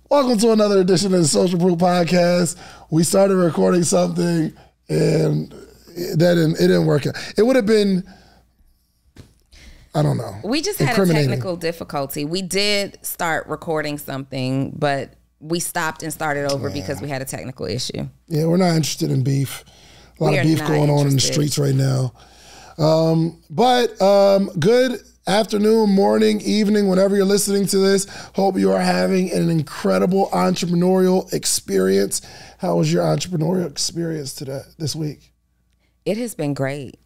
Welcome to another edition of the Social Proof Podcast. We started recording something and it didn't work out. It would have been, I don't know. We just had a technical difficulty. We did start recording something, but we stopped and started over because we had a technical issue. Yeah, we're not interested in beef. A lot of beef going on in the streets right now. Good afternoon, morning, evening, whenever you're listening to this. Hope you are having an incredible entrepreneurial experience. How was your entrepreneurial experience this week? It has been great.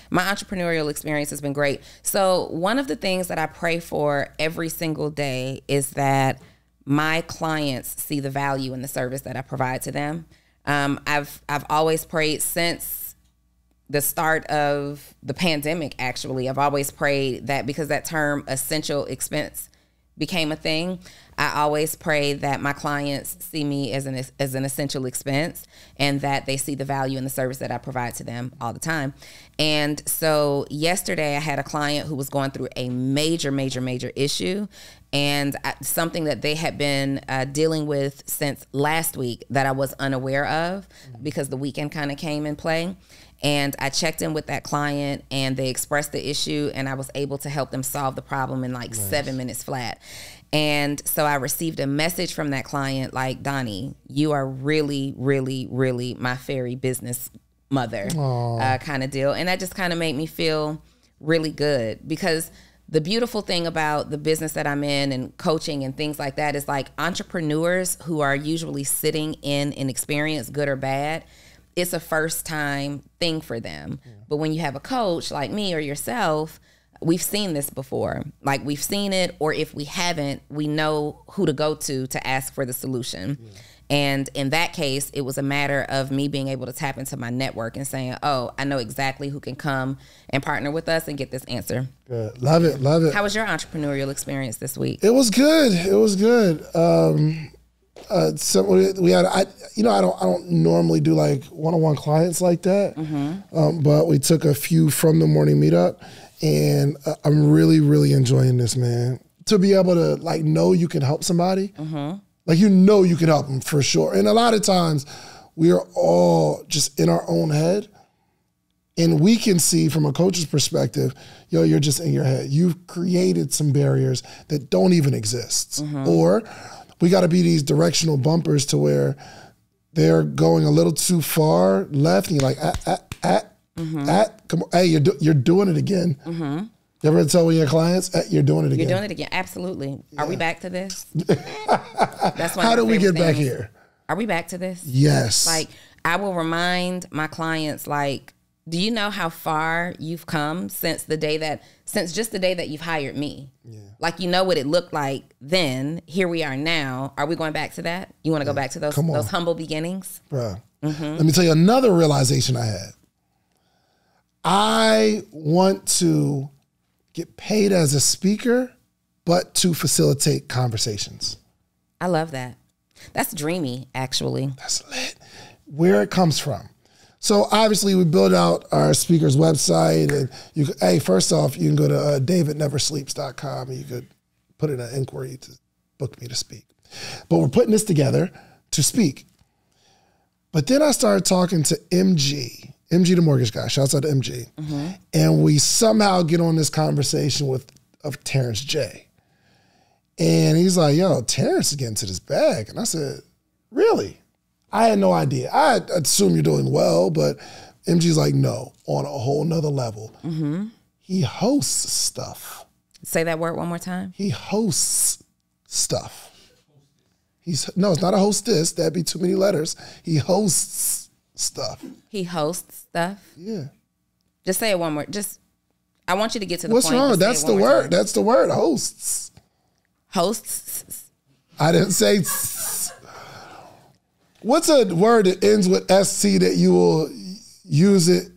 My entrepreneurial experience has been great. So one of the things that I pray for every single day is that my clients see the value in the service that I provide to them. I've always prayed since the start of the pandemic, actually. I've always prayed that because that term essential expense became a thing, I always pray that my clients see me as an essential expense and that they see the value in the service that I provide to them all the time. And so yesterday I had a client who was going through a major issue, and something that they had been dealing with since last week that I was unaware of because the weekend kind of came in play. And I checked in with that client and they expressed the issue and I was able to help them solve the problem in like 7 minutes flat. And so I received a message from that client like, Donni, you are really, really, really my fairy business mother kind of deal. And that just kind of made me feel really good, because the beautiful thing about the business that I'm in and coaching and things like that is like entrepreneurs who are usually sitting in an experience, good or bad, it's a first time thing for them. Yeah. But when you have a coach like me or yourself, we've seen this before. Like we've seen it, or if we haven't, we know who to go to ask for the solution. Yeah. And in that case, it was a matter of me being able to tap into my network and saying, oh, I know exactly who can come and partner with us and get this answer. Good. Love it. How was your entrepreneurial experience this week? It was good. So we had, I don't normally do like one-on-one clients like that, but we took a few from the morning meetup, and I'm really, really enjoying this, man. To be able to like know you can help somebody, like you can help them for sure. And a lot of times we are all just in our own head, and we can see from a coach's perspective, you're just in your head. You've created some barriers that don't even exist, or we got to be these directional bumpers to where they're going a little too far left, and you're like, come on, hey, you're doing it again. You ever tell your clients, you're doing it again? You're doing it again, absolutely. Yeah. Are we back to this? That's how do we get back here? Are we back to this? Yes. Like, I will remind my clients, like, do you know how far you've come since just the day that you've hired me? Yeah. Like, you know what it looked like then. Here we are now. Are we going back to that? You want to go back to those humble beginnings? Bruh. Let me tell you another realization I had. I want to get paid as a speaker, but to facilitate conversations. I love that. That's dreamy, actually. That's lit. Where it comes from. So obviously we built out our speaker's website, and first off, you can go to davidneversleeps.com and you could put in an inquiry to book me to speak. But we're putting this together to speak. But then I started talking to MG the mortgage guy, shouts out to MG. And we somehow get on this conversation of Terrence J. And he's like, yo, Terrence is getting to this bag. And I said, really? I had no idea. I assume you're doing well, but MG's like, no, on a whole nother level. He hosts stuff. Say that word one more time. He hosts stuff. No, it's not a hostess. That'd be too many letters. He hosts stuff. He hosts stuff? Yeah. Just say it one more. I want you to get to the point. What's wrong? That's the word. That's the word. Hosts. Hosts? I didn't say What's a word that ends with ST that you will use it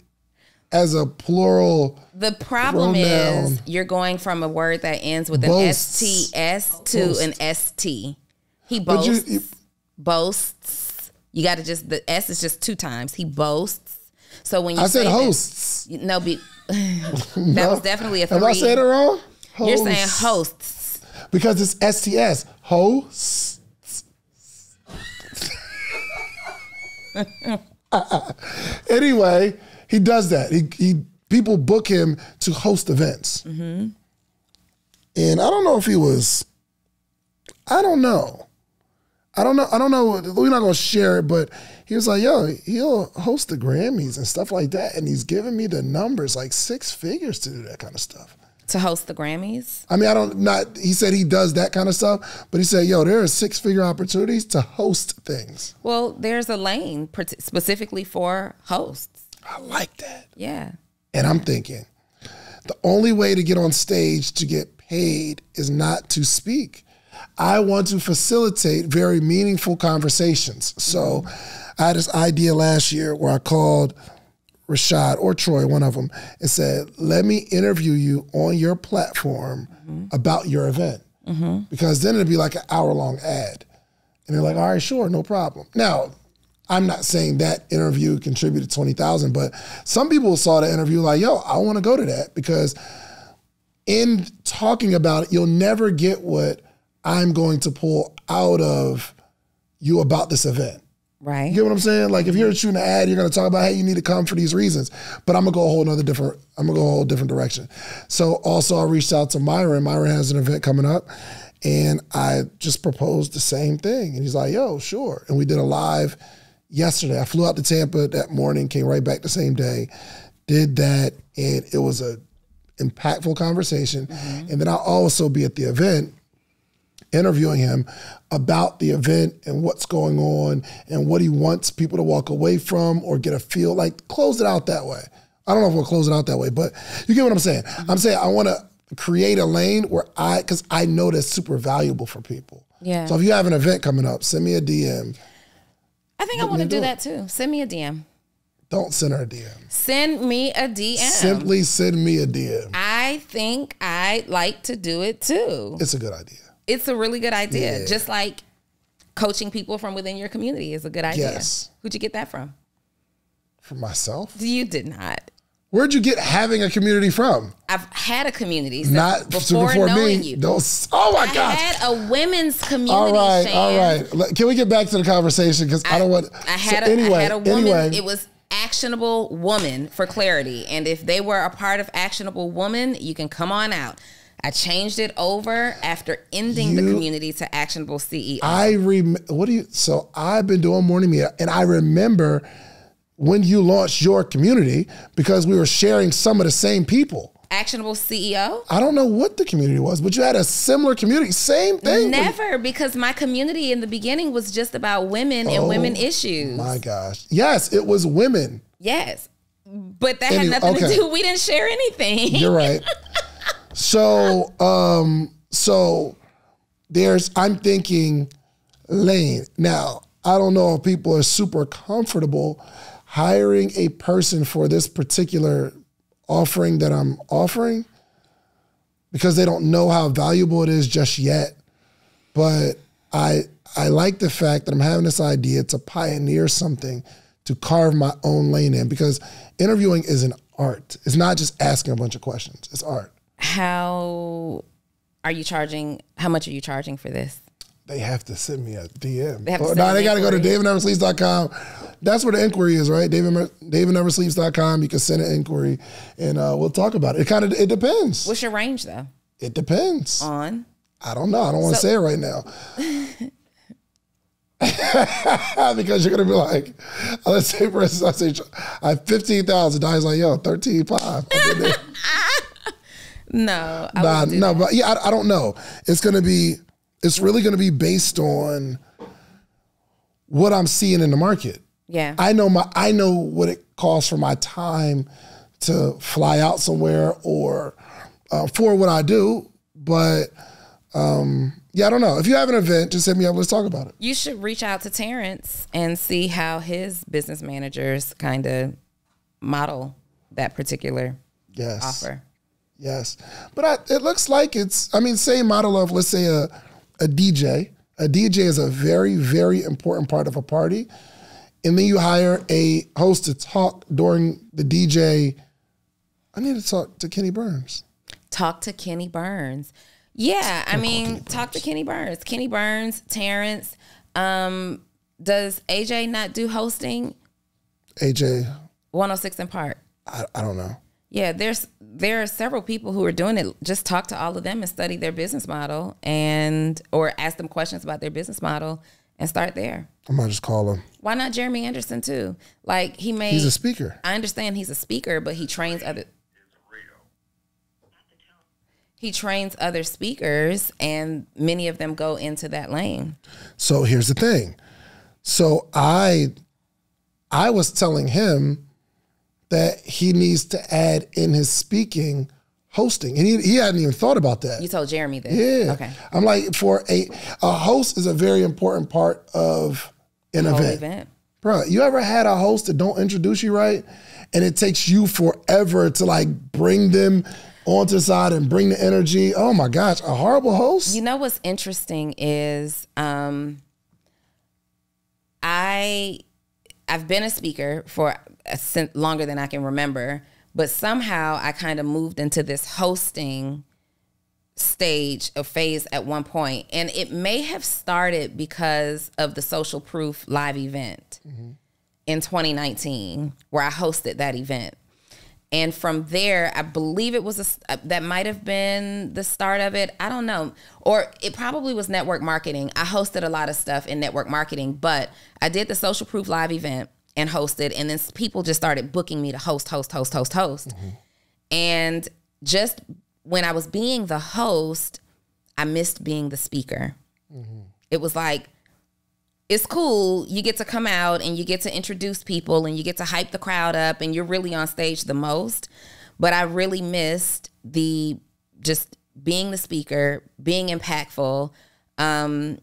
as a plural? The problem is you're going from a word that ends with an STS to an ST. He boasts. Boasts. You got to the S is just 2 times. He boasts. So when you said hosts. That was definitely a 3. Am I saying it wrong? You're saying hosts. Because it's STS. Hosts. Anyway, he does that. People book him to host events. And I don't know if he was, I don't know. We're not going to share it, but he was like, yo, he'll host the Grammys and stuff like that. And he's giving me the numbers, like 6 figures to do that kind of stuff. To host the Grammys? I mean, he said he does that kind of stuff, but he said, yo, there are 6-figure opportunities to host things. Well, there's a lane specifically for hosts. I like that. Yeah. And I'm thinking, the only way to get on stage to get paid is not to speak. I want to facilitate very meaningful conversations. So I had this idea last year where I called Rashad or Troy, one of them, and said, let me interview you on your platform about your event. Because then it'd be like an hour-long ad. And they're like, all right, sure, no problem. Now, I'm not saying that interview contributed $20,000, but some people saw the interview like, yo, I want to go to that, because in talking about it, you'll never get what I'm going to pull out of you about this event. Right. You get what I'm saying? Like, if you're shooting an ad, you're going to talk about, hey, you need to come for these reasons. But I'm going to go a whole different direction. So also I reached out to Myron. Myron has an event coming up, and I just proposed the same thing. And he's like, yo, sure. And we did a live yesterday. I flew out to Tampa that morning, came right back the same day, did that, and it was a impactful conversation. And then I'll also be at the event interviewing him about the event and what's going on and what he wants people to walk away from or get a feel, like close it out that way. I don't know if we'll close it out that way, but you get what I'm saying. I'm saying I want to create a lane where because I know that's super valuable for people. Yeah. So if you have an event coming up, send me a DM. I think I want to do that too. Send me a DM. Don't send her a DM. Send me a DM. Simply send me a DM. I think I'd like to do it too. It's a good idea. It's a really good idea. Yeah. Just like coaching people from within your community is a good idea. Yes. Who'd you get that from? From myself? You did not. Where'd you get having a community from? I've had a community Not before knowing you. Oh my God! I had a women's community. All right, Shan. all right. Can we get back to the conversation? Because I don't want. I had a woman. It was Actionable Woman for clarity, and if they were a part of Actionable Woman, you can come on out. I changed it over after ending the community to Actionable CEO. So I've been doing morning media, and I remember when you launched your community because we were sharing some of the same people. Actionable CEO? I don't know what the community was, but you had a similar community. Same thing. Never, because my community in the beginning was just about women and women issues. My gosh. Yes, it was women. Yes. But that had nothing to do. We didn't share anything. You're right. So I'm thinking lane. Now, I don't know if people are super comfortable hiring a person for this particular offering that I'm offering because they don't know how valuable it is just yet. But I like the fact that I'm having this idea to pioneer something, to carve my own lane in, because interviewing is an art. It's not just asking a bunch of questions. It's art. How are you charging? How much are you charging for this? They have to send me a DM. They got to go to davidneversleeps.com. That's where the inquiry is, right? davidneversleeps.com. You can send an inquiry, and we'll talk about it. It depends. What's your range, though? It depends. On? I don't know. I don't want to say it right now. Because you're going to be like, let's say, for instance, I have 15,000. Donnie's like, yo, 13.5. No. But yeah, I don't know. It's really going to be based on what I'm seeing in the market. Yeah. I know what it costs for my time to fly out somewhere or for what I do. But yeah, I don't know. If you have an event, just hit me up. Let's talk about it. You should reach out to Terrence and see how his business managers kind of model that particular offer. Yes. But it looks like same model of, let's say, a DJ. A DJ is a very, very important part of a party. And then you hire a host to talk during the DJ. I need to talk to Kenny Burns. Talk to Kenny Burns. Yeah, talk to Kenny Burns. Kenny Burns, Terrence. Does AJ not do hosting? AJ 106 in Park. I don't know. Yeah, there are several people who are doing it. Just talk to all of them and study their business model, or ask them questions about their business model and start there. I might just call him. Why not Jeremy Anderson too? Like he's a speaker. I understand he's a speaker, but he trains other speakers, and many of them go into that lane. So here's the thing. So I was telling him that he needs to add in his speaking hosting. And he hadn't even thought about that. You told Jeremy this? Yeah. Okay. I'm like, for a host is a very important part of an event. Bro, you ever had a host that don't introduce you right? And it takes you forever to like bring them onto the side and bring the energy. Oh my gosh, a horrible host. You know what's interesting is I've been a speaker for longer than I can remember, but somehow I kind of moved into this hosting stage of phase at one point. And it may have started because of the Social Proof live event in 2019, where I hosted that event. And from there, I believe it was that might have been the start of it. I don't know. Or it probably was network marketing. I hosted a lot of stuff in network marketing, but I did the Social Proof live event and hosted. And then people just started booking me to host. And just when I was being the host, I missed being the speaker. It was like, it's cool. You get to come out and you get to introduce people and you get to hype the crowd up and you're really on stage the most. But I really missed just being the speaker, being impactful. And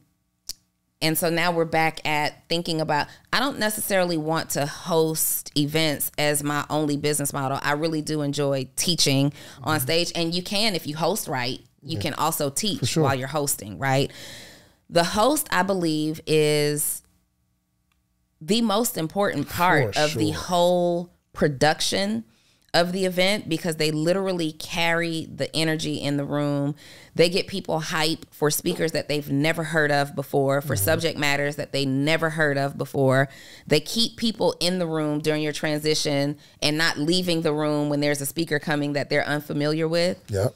so now we're back at thinking about, I don't necessarily want to host events as my only business model. I really do enjoy teaching on stage. And you can, if you host right, you can also teach while you're hosting, right? The host, I believe, is the most important part of the whole production of the event, because they literally carry the energy in the room. They get people hype for speakers that they've never heard of before, for subject matters that they never heard of before. They keep people in the room during your transition and not leaving the room when there's a speaker coming that they're unfamiliar with. Yep.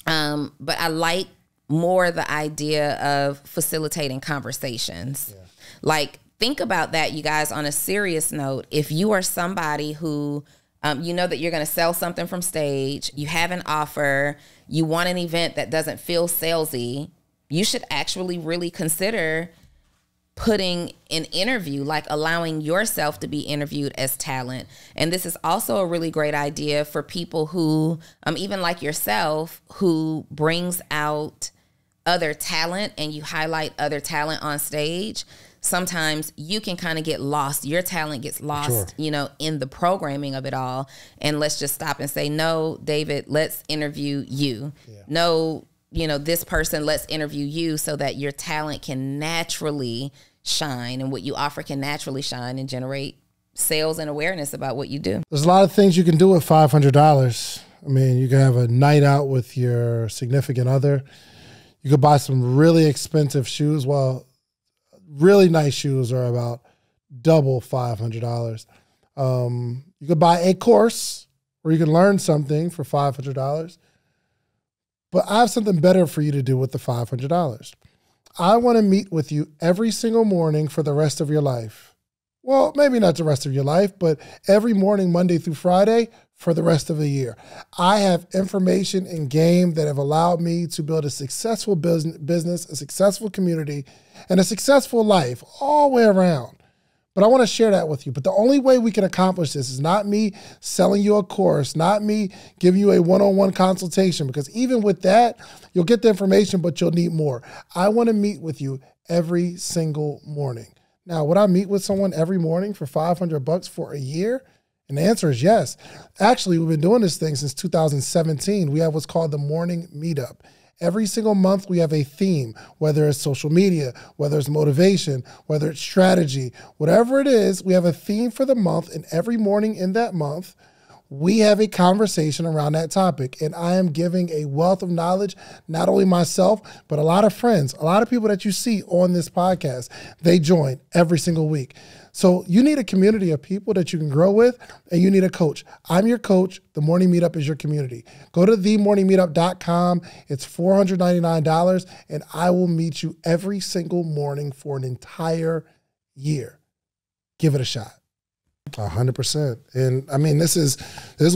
But I like more the idea of facilitating conversations. Like, think about that, you guys, on a serious note. If you are somebody who, you know that you're going to sell something from stage, you have an offer, you want an event that doesn't feel salesy, you should actually really consider putting an interview, like allowing yourself to be interviewed as talent. And this is also a really great idea for people who, even like yourself, who brings out other talent and you highlight other talent on stage. Sometimes you can kind of get lost. Your talent gets lost, you know, in the programming of it all. And let's just stop and say, no, David, let's interview you. No, you know, this person, let's interview you, so that your talent can naturally shine and what you offer can naturally shine and generate sales and awareness about what you do. There's a lot of things you can do with $500. I mean, you can have a night out with your significant other. You could buy some really expensive shoes. Well, really nice shoes are about double $500. You could buy a course where you can learn something for $500. But I have something better for you to do with the $500. I want to meet with you every single morning for the rest of your life. Well, maybe not the rest of your life, but every morning, Monday through Friday, for the rest of the year. I have information and game that have allowed me to build a successful business, a successful community, and a successful life all the way around. But I want to share that with you. But the only way we can accomplish this is not me selling you a course, not me giving you a one-on-one consultation, because even with that, you'll get the information, but you'll need more. I want to meet with you every single morning. Now, would I meet with someone every morning for $500 for a year? And the answer is yes. Actually, we've been doing this thing since 2017. We have what's called the Morning Meetup. Every single month, we have a theme, whether it's social media, whether it's motivation, whether it's strategy, whatever it is, we have a theme for the month. And every morning in that month, we have a conversation around that topic. And I am giving a wealth of knowledge, not only myself, but a lot of friends, a lot of people that you see on this podcast. They join every single week. So you need a community of people that you can grow with, and you need a coach. I'm your coach. The Morning Meetup is your community. Go to themorningmeetup.com. It's $499, and I will meet you every single morning for an entire year. Give it a shot. 100%. And I mean, this is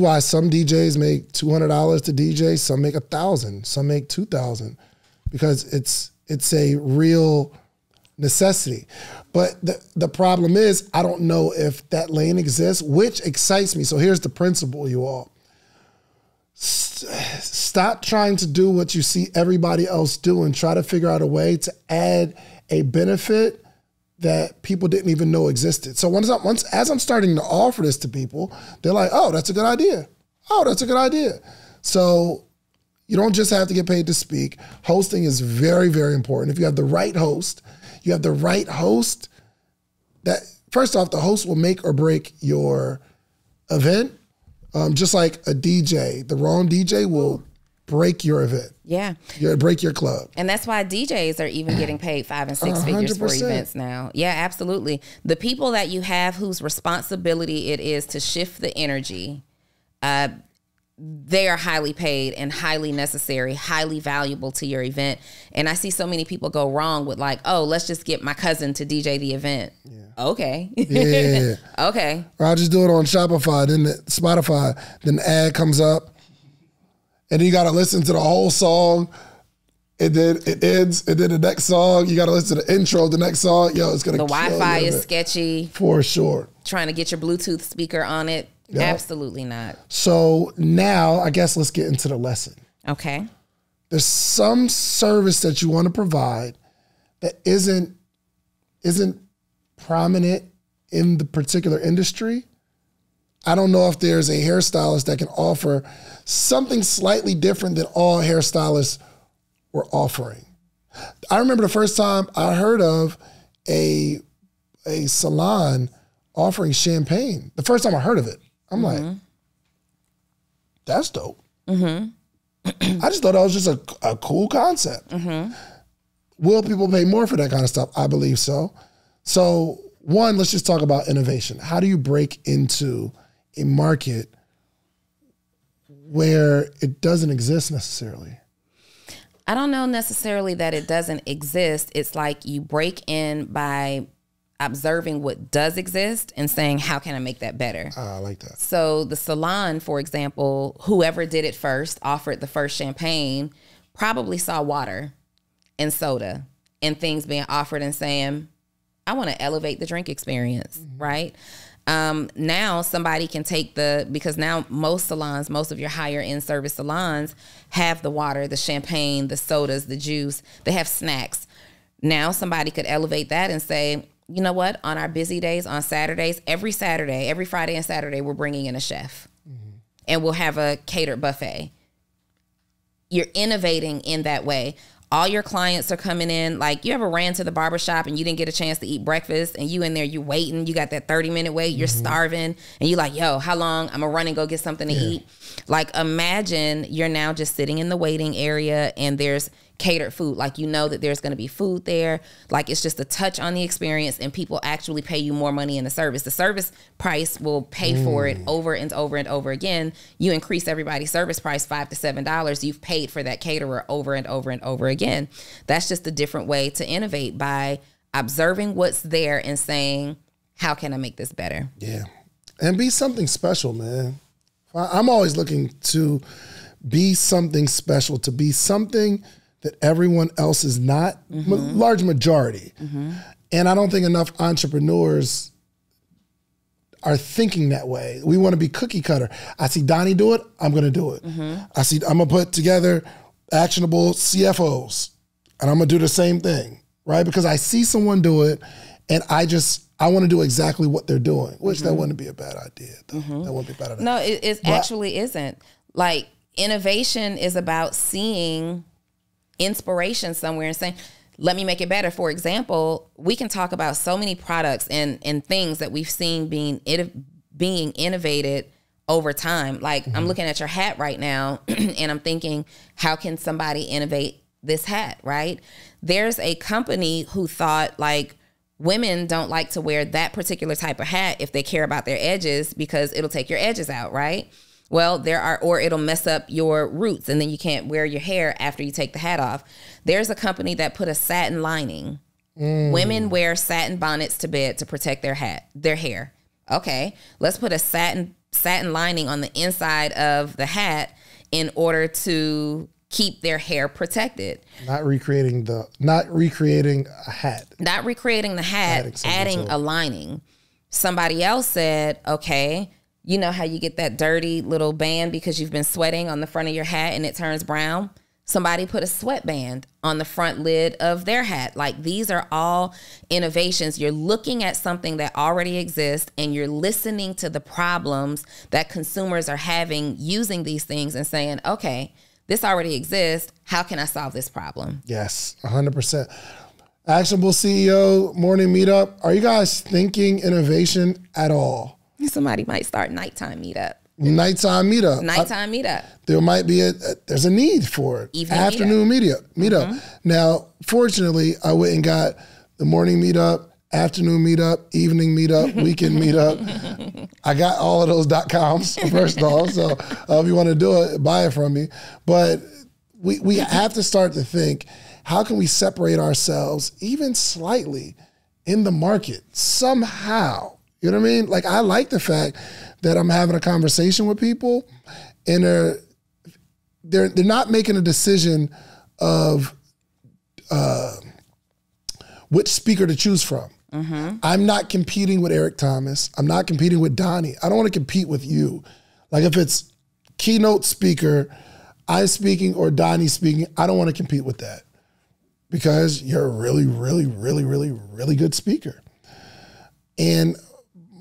why some DJs make $200 to DJ, some make $1,000, some make $2,000, because it's a real necessity. But the problem is, I don't know if that lane exists, which excites me. So here's the principle, you all. Stop trying to do what you see everybody else do and try to figure out a way to add a benefit that people didn't even know existed. So as I'm starting to offer this to people, they're like, oh, that's a good idea. Oh, that's a good idea. So you don't just have to get paid to speak. Hosting is very, very important. If you have the right host, that first off, the host will make or break your event. Just like a DJ, the wrong DJ will break your event. Yeah. Break your club. And that's why DJs are even getting paid 5 and 6 figures for events now. Yeah, absolutely. The people that you have whose responsibility it is to shift the energy, they are highly paid and highly necessary, highly valuable to your event. And I see so many people go wrong with like, oh, let's just get my cousin to DJ the event. Yeah. Okay. Yeah. Okay. Or I'll just do it on Shopify, then Spotify, then the ad comes up, and then you got to listen to the whole song, and then it ends, and then the next song, you got to listen to the intro, the next song. Yo, it's going to kill you. The Wi-Fi is sketchy. For sure. Trying to get your Bluetooth speaker on it. Yep. Absolutely not. So now I guess let's get into the lesson. Okay. There's some service that you want to provide that isn't prominent in the particular industry. I don't know if there's a hairstylist that can offer something slightly different than all hairstylists were offering. I remember the first time I heard of a salon offering champagne. The first time I heard of it, I'm like, that's dope. I just thought that was just a cool concept. Will people pay more for that kind of stuff? I believe so. So one, let's just talk about innovation. How do you break into a market where it doesn't exist necessarily? I don't know necessarily that it doesn't exist. It's like you break in by observing what does exist and saying, how can I make that better? I like that. So the salon, for example, whoever did it first, offered the first champagne, probably saw water and soda and things being offered and saying, I want to elevate the drink experience, right? Now somebody can take because now most salons, most of your higher end service salons have the water, the champagne, the sodas, the juice, they have snacks. Now somebody could elevate that and say, you know what, on our busy days, on Saturdays, every Friday and Saturday, we're bringing in a chef and we'll have a catered buffet. You're innovating in that way. All your clients are coming in. Like, you ever ran to the barbershop and you didn't get a chance to eat breakfast and you in there, you waiting, you got that 30-minute wait, you're starving, and you like, yo, how long? I'm gonna run and go get something to eat. Like, imagine you're now just sitting in the waiting area and there's catered food. Like, you know that there's going to be food there. Like, it's just a touch on the experience, and people actually pay you more money in the service. The service price will pay for it over and over and over again. You increase everybody's service price $5 to $7. You've paid for that caterer over and over and over again. That's just a different way to innovate, by observing what's there and saying, how can I make this better? Yeah. And be something special, man. I'm always looking to be something special, to be something that everyone else is not, large majority. And I don't think enough entrepreneurs are thinking that way. We want to be cookie cutter. I see Donni do it, I'm going to do it. I'm going to put together actionable CFOs, and I'm going to do the same thing, right? Because I see someone do it, and I want to do exactly what they're doing, which that wouldn't be a bad idea. That wouldn't be a bad idea. No, it actually isn't. Like, innovation is about seeing inspiration somewhere and saying, let me make it better. For example, we can talk about so many products and things that we've seen being innovated over time. Like I'm looking at your hat right now and I'm thinking, how can somebody innovate this hat, right? There's a company who thought like women don't like to wear that particular type of hat if they care about their edges because it'll take your edges out, right? Well, or it'll mess up your roots and then you can't wear your hair after you take the hat off. There's a company that put a satin lining. Women wear satin bonnets to bed to protect their hair. Okay, let's put a satin lining on the inside of the hat in order to keep their hair protected. Not recreating a hat. Not recreating the hat, adding a lining. Somebody else said, okay, you know how you get that dirty little band because you've been sweating on the front of your hat and it turns brown? Somebody put a sweatband on the front lid of their hat. Like these are all innovations. You're looking at something that already exists and you're listening to the problems that consumers are having using these things and saying, okay, this already exists. How can I solve this problem? Yes, 100%. Actionable CEO morning meetup. Are you guys thinking innovation at all? Somebody might start nighttime meetup. Nighttime meetup. Nighttime meetup. There might be there's a need for it. Evening afternoon meetup. Now, fortunately, I went and got the morning meetup, afternoon meetup, evening meetup, weekend meetup. I got all of those .coms first of all. So if you want to do it, buy it from me. But we have to start to think, how can we separate ourselves even slightly in the market somehow? You know what I mean? Like I like the fact that I'm having a conversation with people and they're not making a decision of which speaker to choose from. I'm not competing with Eric Thomas. I'm not competing with Donni. I don't want to compete with you. Like if it's keynote speaker, I speaking or Donni speaking, I don't want to compete with that because you're a really, really, really, really, really good speaker. And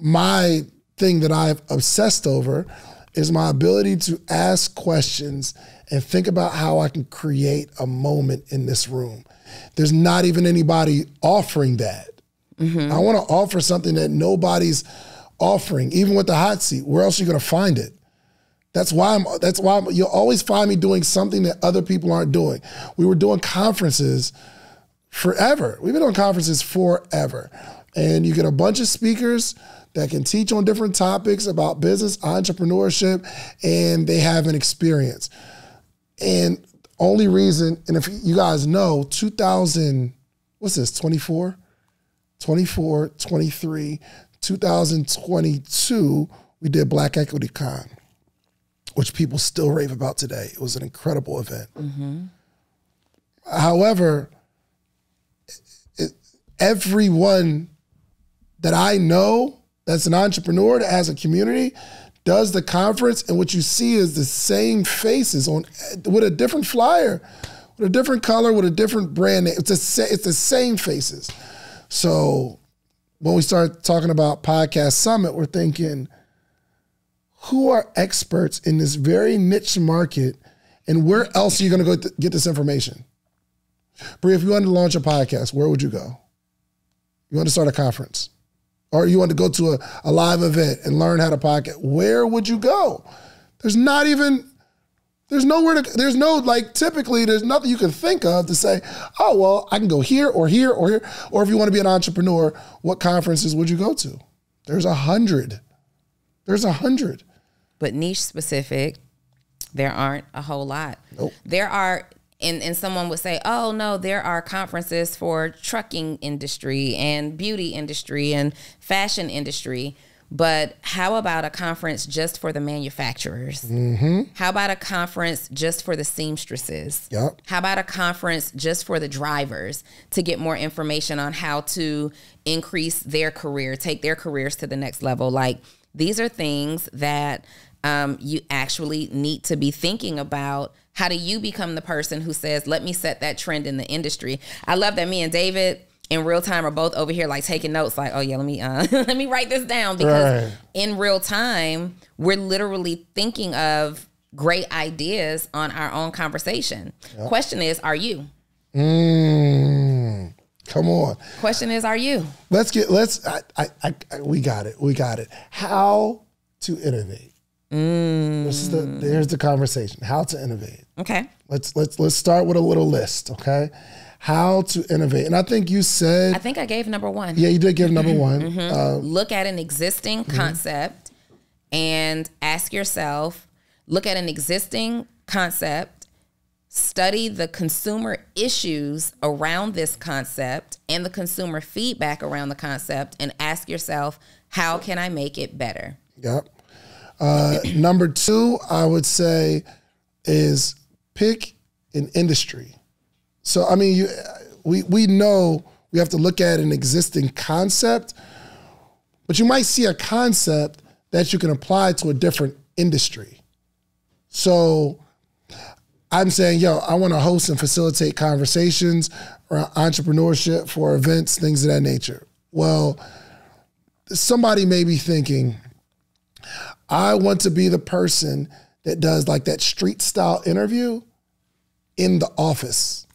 my thing that I've obsessed over is my ability to ask questions and think about how I can create a moment in this room. There's not even anybody offering that. I want to offer something that nobody's offering, even with the hot seat. Where else are you going to find it? That's why you'll always find me doing something that other people aren't doing. We were doing conferences forever. We've been doing conferences forever. And you get a bunch of speakers that can teach on different topics about business, entrepreneurship, and they have an experience. And only reason, and if you guys know, 24, 23, 2022, we did Black Equity Con, which people still rave about today. It was an incredible event. However, everyone that I know that's an entrepreneur that has a community does the conference, and what you see is the same faces with a different flyer, with a different color, with a different brand name. It's the same faces. So when we start talking about Podcast Summit, we're thinking, who are experts in this very niche market, and where else are you going to go get this information? Brie, if you wanted to launch a podcast, where would you go? You want to start a conference? Or you want to go to a live event and learn how to podcast, where would you go? There's nothing you can think of to say, oh, well, I can go here or here or here. Or if you want to be an entrepreneur, what conferences would you go to? There's 100. But niche specific, there aren't a whole lot. Nope. There are, and someone would say, oh no, there are conferences for trucking industry and beauty industry and fashion industry. But how about a conference just for the manufacturers? How about a conference just for the seamstresses? Yep. How about a conference just for the drivers to get more information on how to increase their career, take their careers to the next level? Like, these are things that you actually need to be thinking about. How do you become the person who says, let me set that trend in the industry? I love that me and David in real time are both over here like taking notes like, oh yeah, let me let me write this down, because in real time, we're literally thinking of great ideas on our own conversation. Yep. Question is, are you? Come on. Question is, are you? We got it. How to innovate. Here's the conversation. How to innovate. Okay. Let's start with a little list, okay? How to innovate. And I think you said... I think I gave number one. Yeah, you did give number one. Look at an existing concept and ask yourself, look at an existing concept, study the consumer issues around this concept and the consumer feedback around the concept, and ask yourself, how can I make it better? Yep. Number two, I would say, is pick an industry. So, I mean, we know we have to look at an existing concept, but you might see a concept that you can apply to a different industry. So I'm saying, yo, I want to host and facilitate conversations around entrepreneurship for events, things of that nature. Well, somebody may be thinking, I want to be the person that does like that street style interview in the office.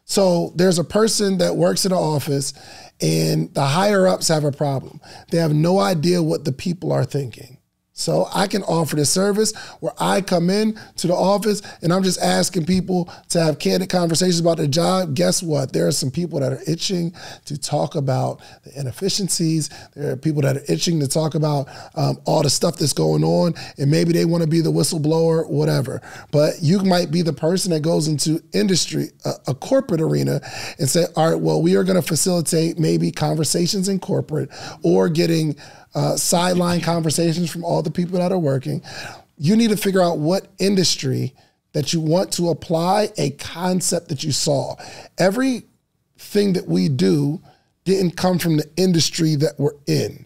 So there's a person that works in the office and the higher ups have a problem. They have no idea what the people are thinking. So I can offer the service where I come in to the office and I'm just asking people to have candid conversations about their job. Guess what? There are some people that are itching to talk about the inefficiencies. There are people that are itching to talk about all the stuff that's going on, and maybe they want to be the whistleblower, whatever. But you might be the person that goes into industry, a corporate arena, and say, all right, well, we are going to facilitate maybe conversations in corporate or getting sideline conversations from all the people that are working. You need to figure out what industry that you want to apply a concept that you saw. Everything that we do didn't come from the industry that we're in.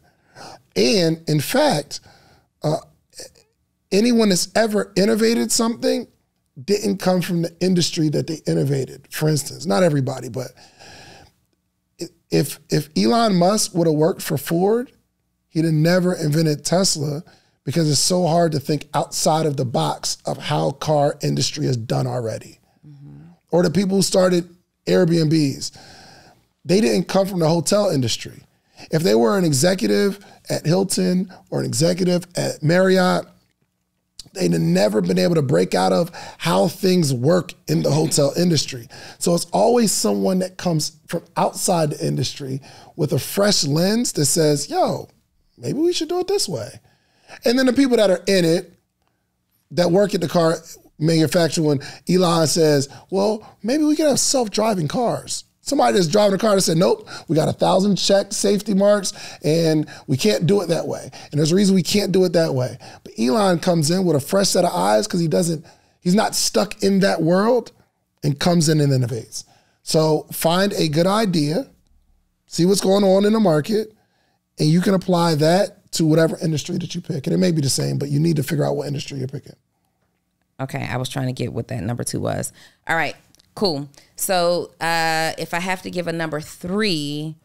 And in fact, anyone that's ever innovated something didn't come from the industry that they innovated. For instance, not everybody, but if Elon Musk would have worked for Ford, he'd have never invented Tesla, because it's so hard to think outside of the box of how car industry is done already. Or the people who started Airbnbs, they didn't come from the hotel industry. If they were an executive at Hilton or an executive at Marriott, they'd have never been able to break out of how things work in the hotel industry. So it's always someone that comes from outside the industry with a fresh lens that says, yo, maybe we should do it this way. And then the people that are in it, that work at the car manufacturer, when Elon says, well, maybe we can have self-driving cars. Somebody that's driving a car that said, nope, we got 1,000 checked safety marks and we can't do it that way. And there's a reason we can't do it that way. But Elon comes in with a fresh set of eyes because he's not stuck in that world, and comes in and innovates. So find a good idea, see what's going on in the market, and you can apply that to whatever industry that you pick. And it may be the same, but you need to figure out what industry you're picking. Okay, I was trying to get what that number two was. All right, cool. So if I have to give a number three,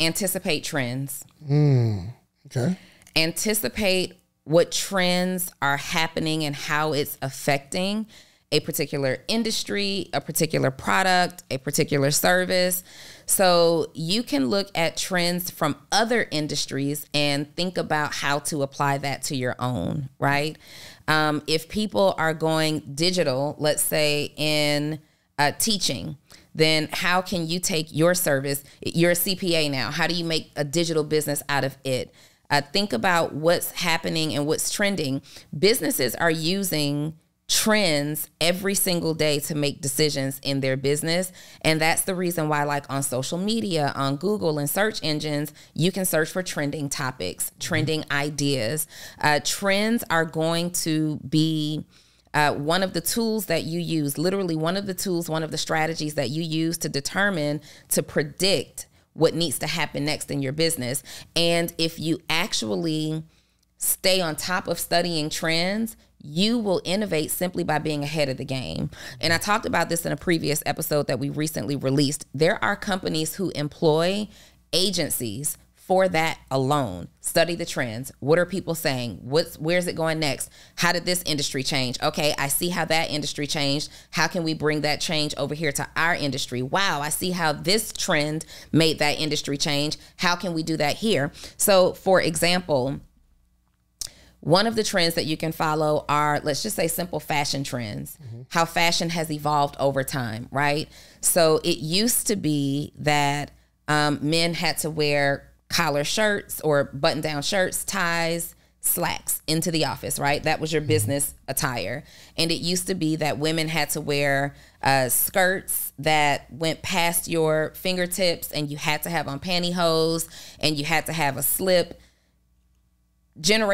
anticipate trends. Okay. Anticipate what trends are happening and how it's affecting a particular industry, a particular product, a particular service. So you can look at trends from other industries and think about how to apply that to your own, right? If people are going digital, let's say in teaching, then how can you take your service? You're a CPA now. How do you make a digital business out of it? Think about what's happening and what's trending. Businesses are using trends every single day to make decisions in their business. And that's the reason why, like on social media, on Google and search engines, you can search for trending topics, trending ideas. Trends are going to be one of the tools that you use, literally one of the strategies that you use to determine, to predict what needs to happen next in your business. And if you actually stay on top of studying trends, you will innovate simply by being ahead of the game. And I talked about this in a previous episode that we recently released. There are companies who employ agencies for that alone. Study the trends. What are people saying? Where's it going next? How did this industry change? Okay, I see how that industry changed. How can we bring that change over here to our industry? Wow, I see how this trend made that industry change. How can we do that here? So, for example, one of the trends that you can follow are, let's just say, simple fashion trends, how fashion has evolved over time, right? So it used to be that men had to wear collar shirts or button-down shirts, ties, slacks into the office, right? That was your business attire. And it used to be that women had to wear skirts that went past your fingertips, and you had to have on pantyhose, and you had to have a slip. Gen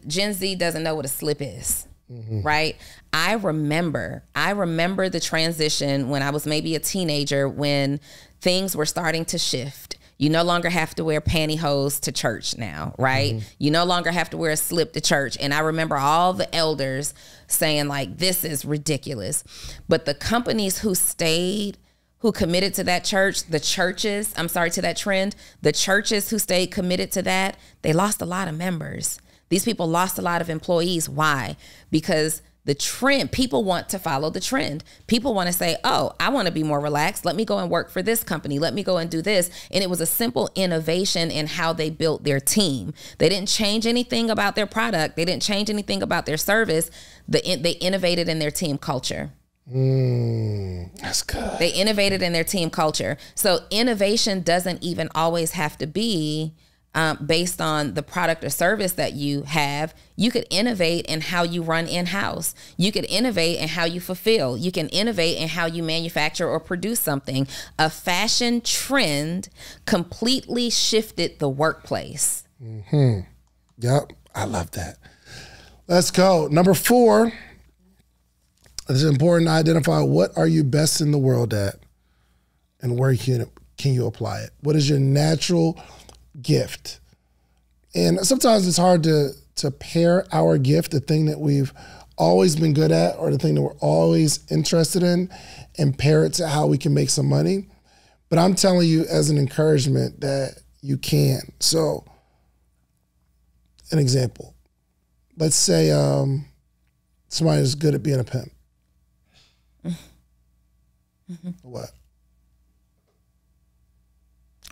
Z doesn't know what a slip is, right? I remember the transition when I was maybe a teenager, when things were starting to shift. You no longer have to wear pantyhose to church now, right? You no longer have to wear a slip to church. And I remember all the elders saying, like, this is ridiculous. But the companies who committed to that to that trend, the churches who stayed committed to that, they lost a lot of members. These people lost a lot of employees. Why? Because the trend, people want to follow the trend. People want to say, oh, I want to be more relaxed. Let me go and work for this company. Let me go and do this. And it was a simple innovation in how they built their team. They didn't change anything about their product. They didn't change anything about their service. They innovated in their team culture. That's good. They innovated in their team culture. So innovation doesn't even always have to be based on the product or service that you have. You could innovate in how you run in-house. You could innovate in how you fulfill. You can innovate in how you manufacture or produce something. A fashion trend completely shifted the workplace. Yep, I love that. Let's go. Number 4, it's important to identify what are you best in the world at and where can you apply it? What is your natural gift? And sometimes it's hard to pair our gift, the thing that we've always been good at or the thing that we're always interested in, and pair it to how we can make some money. But I'm telling you as an encouragement that you can. So an example, let's say somebody is good at being a pimp. What?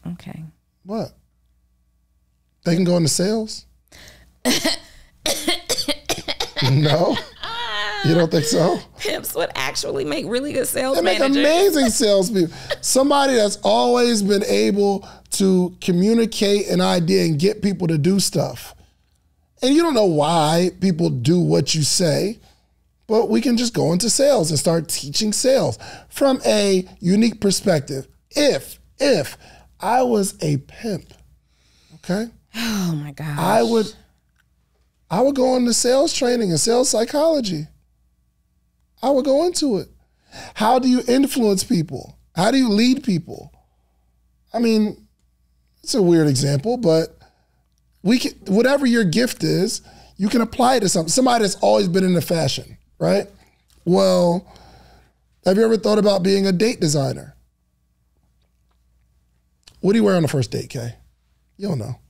Okay. What? They can go into sales? No? You don't think so? Pimps would actually make really good sales They make managers. amazing salespeople. Somebody that's always been able to communicate an idea and get people to do stuff. And you don't know why people do what you say, but we can just go into sales and start teaching sales from a unique perspective. If I was a pimp, okay? Oh my gosh. I would go into sales training and sales psychology. I would go into it. How do you influence people? How do you lead people? I mean, it's a weird example, but whatever your gift is, you can apply it to something. Somebody that's always been into fashion, right? Well, have you ever thought about being a date designer? What do you wear on the first date, Kay? You don't know.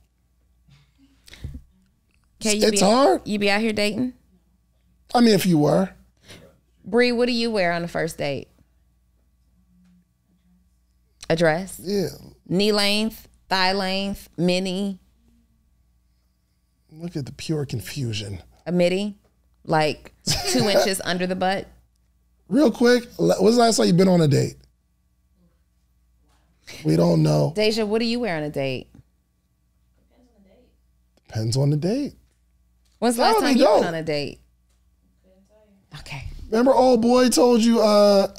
Kay, it's hard. You be out here dating? I mean, if you were. Bree, what do you wear on the first date? A dress? Yeah. Knee length, thigh length, mini? Look at the pure confusion. A midi? Like 2 inches under the butt? Real quick, when's the last time you've been on a date? We don't know. Deja, what do you wear on a date? Depends on the date. When's the last time you went on a date? Okay. Remember old boy told you,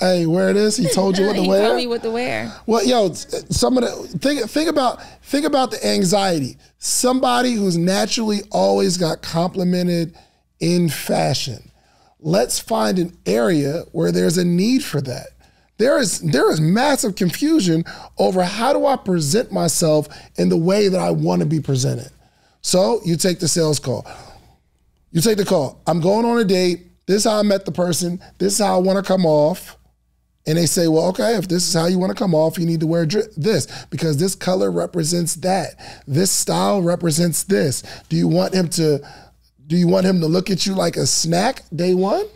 hey, wear this? He told you what to wear? He told me what to wear. Well, yo, some of the think about the anxiety. Somebody who's naturally always got complimented in fashion. Let's find an area where there's a need for that. There is massive confusion over how do I present myself in the way that I want to be presented. So you take the sales call. You take the call. I'm going on a date. This is how I met the person. This is how I want to come off. And they say, well, okay, if this is how you want to come off, you need to wear this because this color represents that. This style represents this. Do you want him to look at you like a snack day one?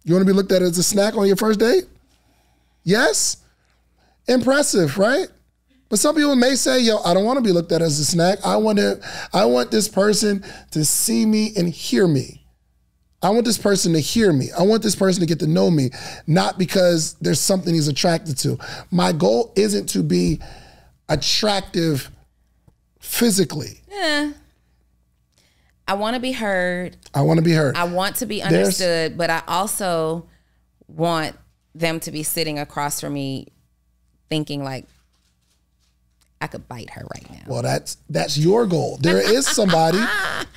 You want to be looked at as a snack on your first date? Yes? Impressive, right? But some people may say, yo, I don't want to be looked at as a snack. I want this person to see me and hear me. I want this person to hear me. I want this person to get to know me, not because there's something he's attracted to. My goal isn't to be attractive physically. Yeah. I want to be heard. I want to be heard. I want to be understood, but I also want them to be sitting across from me thinking like, I could bite her right now. Well, that's your goal. There is somebody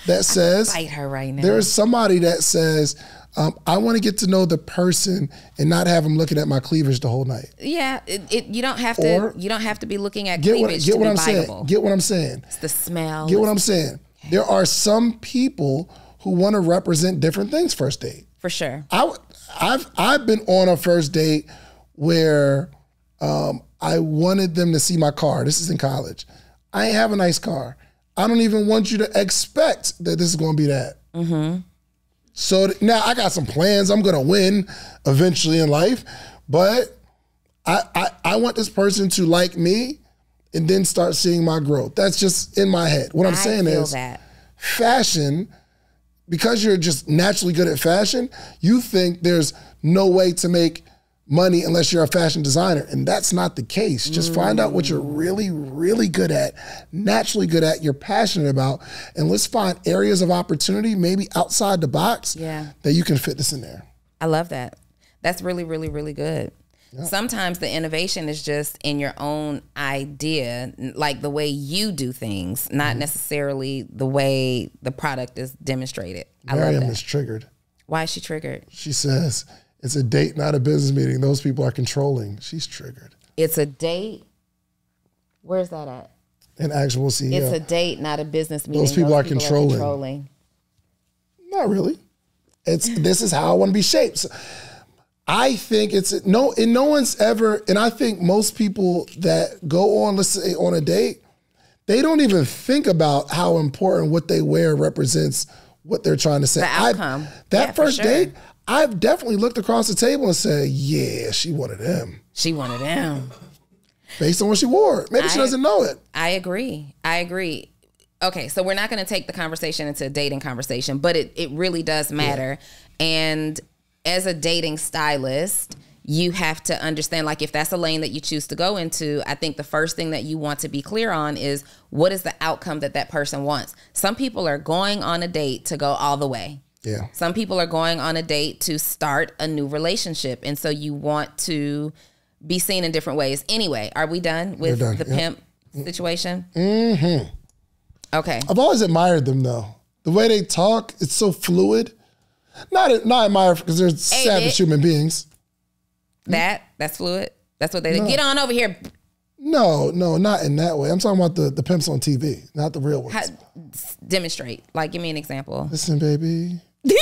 that says, bite her right now. There is somebody that says, I want to get to know the person and not have them looking at my cleavage the whole night. Yeah, you don't have to. You don't have to be looking at cleavage get to what be I'm biteable. saying. Get what I'm saying. It's the smell. Get what I'm saying. There are some people who want to represent different things first date. For sure. I've been on a first date where I wanted them to see my car. This is in college. I have a nice car. I don't even want you to expect that this is going to be that. Mm-hmm. So now I got some plans. I'm going to win eventually in life, but I want this person to like me and then start seeing my growth. That's just in my head. What I'm saying is fashion, because you're just naturally good at fashion, you think there's no way to make money unless you're a fashion designer. And that's not the case. Just find out what you're really, really good at, naturally good at, you're passionate about, and let's find areas of opportunity, maybe outside the box, that you can fit this in there. I love that. That's really, really, really good. Yeah. Sometimes the innovation is just in your own idea, like the way you do things, not necessarily the way the product is demonstrated. Miriam is triggered. Why is she triggered? She says, it's a date, not a business meeting. Those people are controlling. She's triggered. It's a date. Where's that at? An actual CEO. It's a date, not a business meeting. Those people are controlling. Not really. This is how I want to be shaped. So I think no one's ever, and I think most people that go on, let's say on a date, they don't even think about how important what they wear represents what they're trying to say. The outcome. That first date, I've definitely looked across the table and said, yeah, she wanted him. She wanted him. Based on what she wore. Maybe she doesn't know it. I agree. Okay, so we're not going to take the conversation into a dating conversation, but it really does matter. Yeah. And as a dating stylist, you have to understand, like if that's a lane that you choose to go into, I think the first thing that you want to be clear on is what is the outcome that person wants. Some people are going on a date to go all the way. Yeah. Some people are going on a date to start a new relationship. And so you want to be seen in different ways. Anyway, are we done with the pimp situation? Mm-hmm. Okay. I've always admired them though. The way they talk, it's so fluid. Not admire because they're savage human beings. That's fluid? That's what they did. Get on over here. No, not in that way. I'm talking about the pimps on TV, not the real ones. Demonstrate. Like, give me an example. Listen, baby. You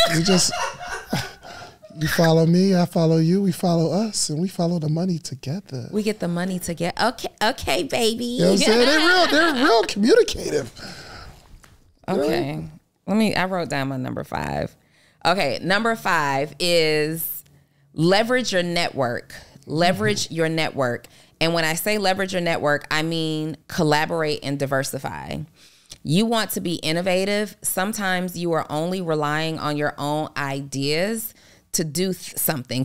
follow me, I follow you, we follow us, and we follow the money together. We get the money together. Okay, baby. You know what I'm saying? They're real communicative. Okay. I wrote down my number 5. Okay, number 5 is leverage your network. Leverage your network. And when I say leverage your network, I mean collaborate and diversify. You want to be innovative. Sometimes you are only relying on your own ideas to do something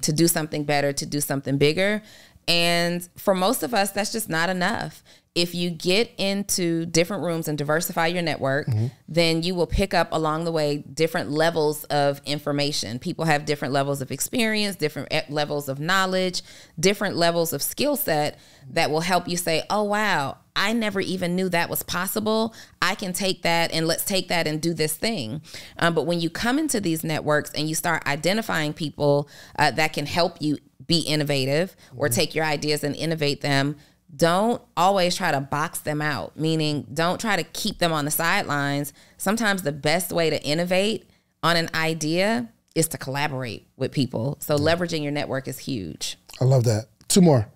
better, to do something bigger. And for most of us, that's just not enough. If you get into different rooms and diversify your network, then you will pick up along the way different levels of information. People have different levels of experience, different levels of knowledge, different levels of skill set that will help you say, oh, wow, I never even knew that was possible. I can take that and let's take that and do this thing. But when you come into these networks and you start identifying people that can help you be innovative or take your ideas and innovate them, don't always try to box them out, meaning don't try to keep them on the sidelines. Sometimes the best way to innovate on an idea is to collaborate with people. So leveraging your network is huge. I love that. 2 more.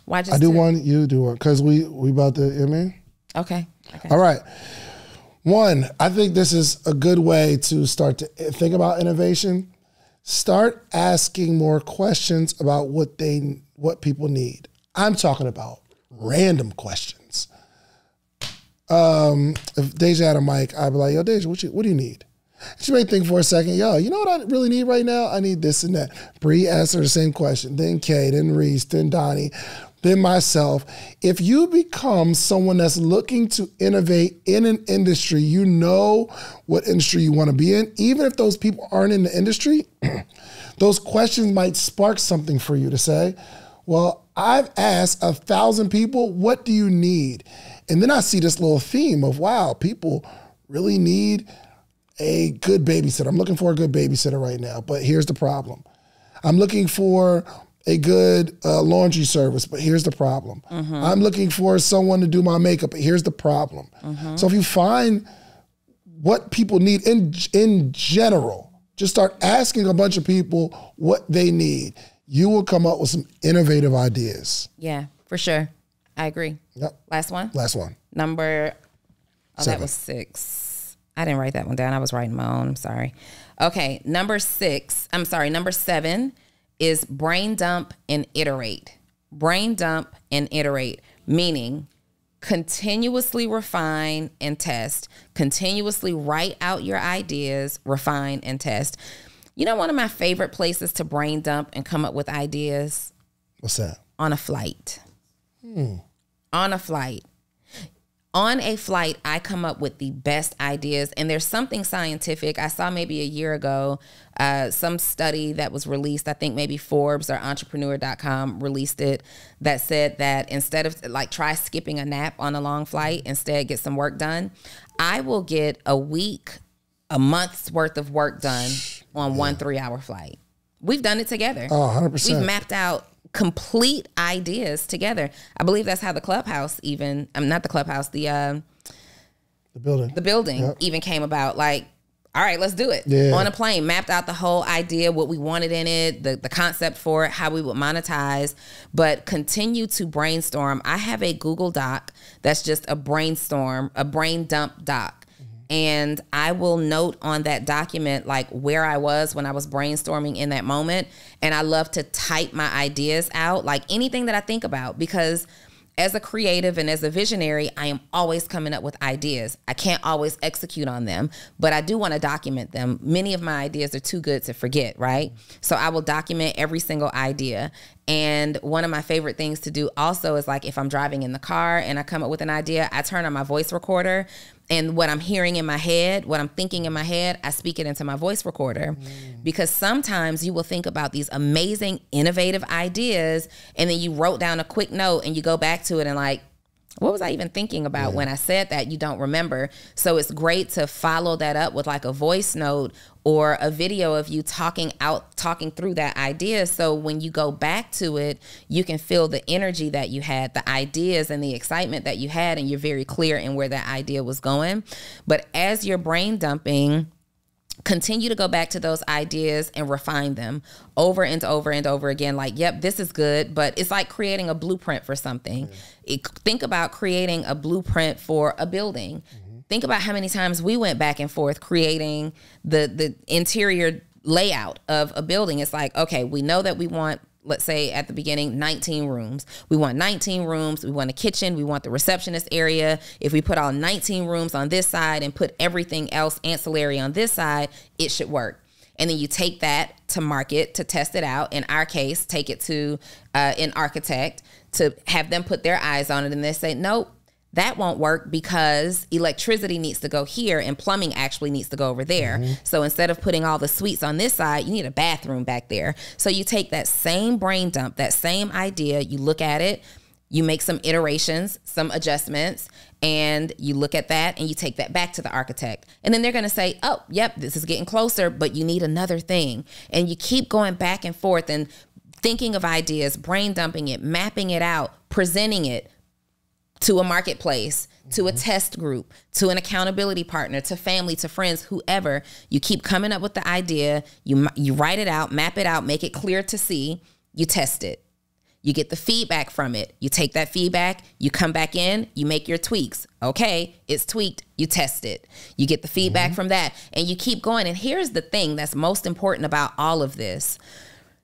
Why just I do 1, you do 1, because we about to, you know what I mean? Okay. All right. 1, I think this is a good way to start to think about innovation. Start asking more questions about what people need. I'm talking about random questions. If Deja had a mic, I'd be like, yo, Deja, what do you need? She may think for a second, yo, you know what I really need right now? I need this and that. Bree asked her the same question, then Kay, then Reese, then Donni, then myself. If you become someone that's looking to innovate in an industry, you know what industry you want to be in, even if those people aren't in the industry, those questions might spark something for you to say, well, I've asked 1,000 people, what do you need? And then I see this little theme of, wow, people really need a good babysitter. I'm looking for a good babysitter right now, but here's the problem. I'm looking for a good laundry service, but here's the problem. I'm looking for someone to do my makeup, but here's the problem. So if you find what people need in general, just start asking a bunch of people what they need. You will come up with some innovative ideas. Yeah, for sure. I agree. Yep. Last one? Last one. Number, 7. That was 6. I didn't write that one down. I was writing my own. I'm sorry. Okay, number 7 is brain dump and iterate. Brain dump and iterate, meaning continuously refine and test. Continuously write out your ideas, refine and test. You know, one of my favorite places to brain dump and come up with ideas? What's that? On a flight. On a flight. On a flight, I come up with the best ideas, and there's something scientific. I saw maybe a year ago, some study that was released, I think maybe Forbes or Entrepreneur.com released it, that said that instead of like try skipping a nap on a long flight, instead get some work done. I will get a month's worth of work done on 1 3-hour flight. We've done it together. Oh, 100%. We've mapped out complete ideas together. I believe that's how the clubhouse even, not the clubhouse, the building yep. even came about. Like, all right, let's do it. Yeah. On a plane, mapped out the whole idea, what we wanted in it, the concept for it, how we would monetize, but continue to brainstorm. I have a Google Doc that's just a brain dump doc. And I will note on that document like where I was when I was brainstorming in that moment. And I love to type my ideas out, like anything that I think about, because as a creative and as a visionary, I am always coming up with ideas. I can't always execute on them, but I do want to document them. Many of my ideas are too good to forget, right? So I will document every single idea. And one of my favorite things to do also is like if I'm driving in the car and I come up with an idea, I turn on my voice recorder, and what I'm hearing in my head, what I'm thinking in my head, I speak it into my voice recorder. Because sometimes you will think about these amazing, innovative ideas, and then you wrote down a quick note and you go back to it and like, what was I even thinking about when I said that? You don't remember. So it's great to follow that up with like a voice note or a video of you talking through that idea. So when you go back to it, you can feel the energy that you had, the ideas and the excitement that you had, and you're very clear in where that idea was going. But as you're brain dumping, continue to go back to those ideas and refine them over and over and over again. Like, yep, this is good, but it's like creating a blueprint for something. Think about creating a blueprint for a building. Think about how many times we went back and forth creating the interior layout of a building. It's like, okay, we know that we want, let's say at the beginning, 19 rooms. We want 19 rooms. We want a kitchen. We want the receptionist area. If we put all 19 rooms on this side and put everything else ancillary on this side, it should work. And then you take that to market, to test it out. In our case, take it to an architect to have them put their eyes on it. And they say, nope, that won't work because electricity needs to go here and plumbing actually needs to go over there. So instead of putting all the suites on this side, you need a bathroom back there. So you take that same brain dump, that same idea, you look at it, you make some iterations, some adjustments, and you look at that and you take that back to the architect. And then they're going to say, oh, yep, this is getting closer, but you need another thing. And you keep going back and forth and thinking of ideas, brain dumping it, mapping it out, presenting it to a marketplace, to a test group, to an accountability partner, to family, to friends, whoever. You keep coming up with the idea, you write it out, map it out, make it clear to see, you test it. You get the feedback from it. You take that feedback, you come back in, you make your tweaks. Okay, it's tweaked, you test it. You get the feedback from that, and you keep going. And here's the thing that's most important about all of this.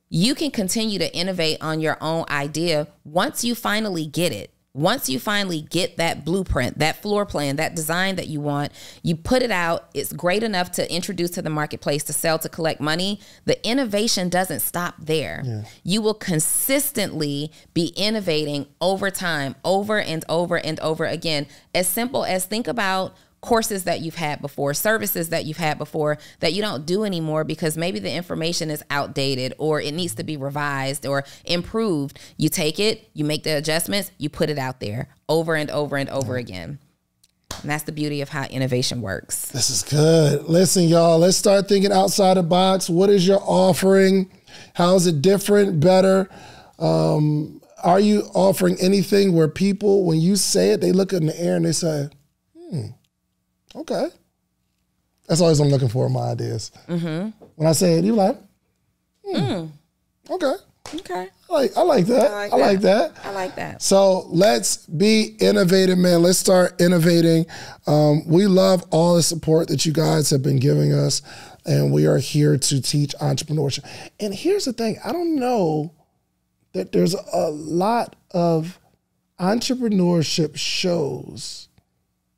You can continue to innovate on your own idea once you finally get it. Once you finally get that blueprint, that floor plan, that design that you want, you put it out. It's great enough to introduce to the marketplace, to sell, to collect money. The innovation doesn't stop there. Yeah. You will consistently be innovating over time, over and over and over again. As simple as think about courses that you've had before, services that you've had before that you don't do anymore because maybe the information is outdated or it needs to be revised or improved. You take it, you make the adjustments, you put it out there over and over and over again. And that's the beauty of how innovation works. This is good. Listen, y'all, let's start thinking outside the box. What is your offering? How is it different, better? Are you offering anything where people, when you say it, they look in the air and they say, okay. That's always what I'm looking for in my ideas. Mm-hmm. When I say it, you're like, okay. Okay. I like that. I like that. I like that. So let's be innovative, man. Let's start innovating. We love all the support that you guys have been giving us, and we are here to teach entrepreneurship. And here's the thing. I don't know that there's a lot of entrepreneurship shows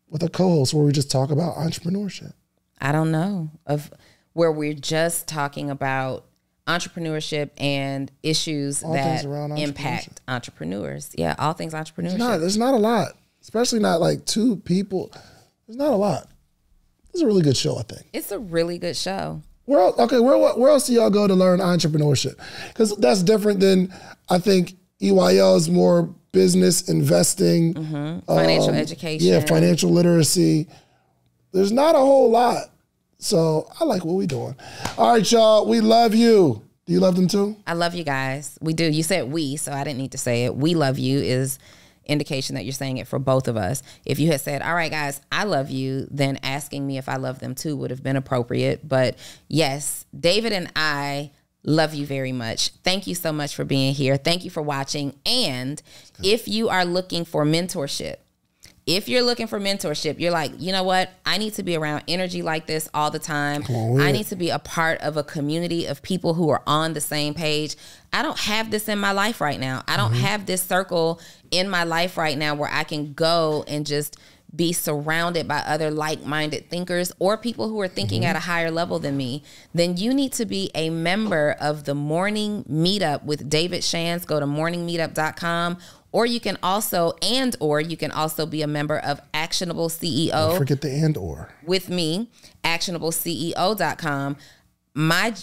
with a co-host where we just talk about entrepreneurship. I don't know of where we're just talking about entrepreneurship and issues all that impact entrepreneurs. Yeah, all things entrepreneurship. There's not a lot, especially not like two people. There's not a lot. It's a really good show, I think. It's a really good show. Where else do y'all go to learn entrepreneurship? Because that's different than, I think, EYL is more business, investing. Financial education. Yeah, financial literacy. There's not a whole lot. So I like what we're doing. All right, y'all. We love you. Do you love them too? I love you guys. We do. You said we, so I didn't need to say it. We love you is indication that you're saying it for both of us. If you had said, all right, guys, I love you, then asking me if I love them too would have been appropriate. But yes, David and I love you very much. Thank you so much for being here. Thank you for watching. And if you are looking for mentorship, you're like, you know what? I need to be around energy like this all the time. I need to be a part of a community of people who are on the same page. I don't have this in my life right now. I don't have this circle in my life right now where I can go and just be surrounded by other like-minded thinkers or people who are thinking at a higher level than me. Then you need to be a member of the Morning Meetup with David Shands. Go to morningmeetup.com. Or you can also, you can also be a member of Actionable CEO. Don't forget the and/or. With me, actionableceo.com. My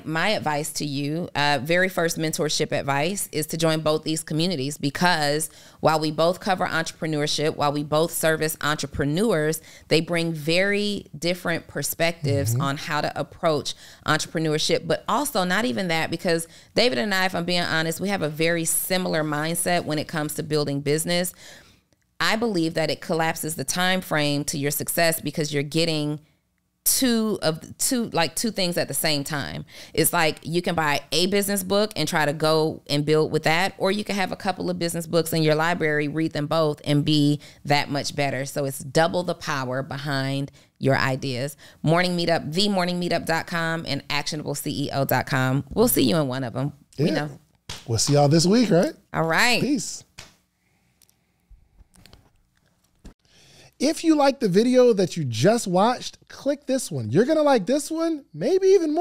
advice to you, very first mentorship advice, is to join both these communities, because while we both cover entrepreneurship, while we both service entrepreneurs, they bring very different perspectives on how to approach entrepreneurship. But also not even that, because David and I, if I'm being honest, we have a very similar mindset when it comes to building business. I believe that it collapses the time frame to your success because you're getting two things at the same time. It's like you can buy a business book and try to go and build with that, or you can have a couple of business books in your library, read them both, and be that much better. So it's double the power behind your ideas. Morning Meetup, themorningmeetup.com and actionableceo.com. We'll see you in one of them. Yeah. We know. We'll see y'all this week, right? All right. Peace. If you like the video that you just watched, click this one. You're going to like this one, maybe even more.